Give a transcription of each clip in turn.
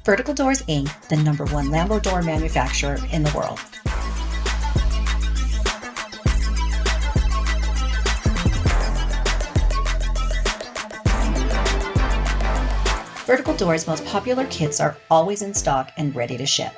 Vertical Doors Inc., the #1 Lambo door manufacturer in the world. Vertical Doors' most popular kits are always in stock and ready to ship.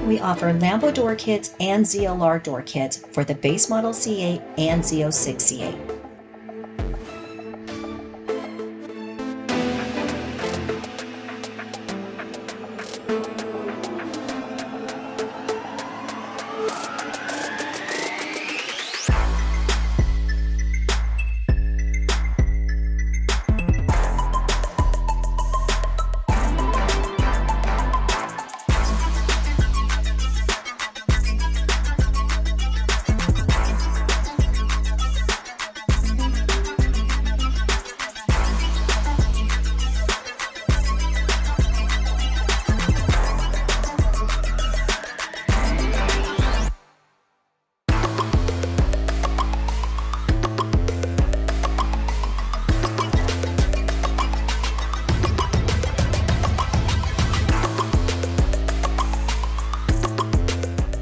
We offer Lambo Door Kits and ZLR Door Kits for the base model C8 and Z06 C8.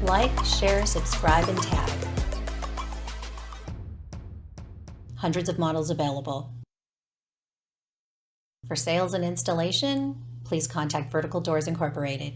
Like, share, subscribe, and tag. Hundreds of models available. For sales and installation, please contact Vertical Doors Incorporated.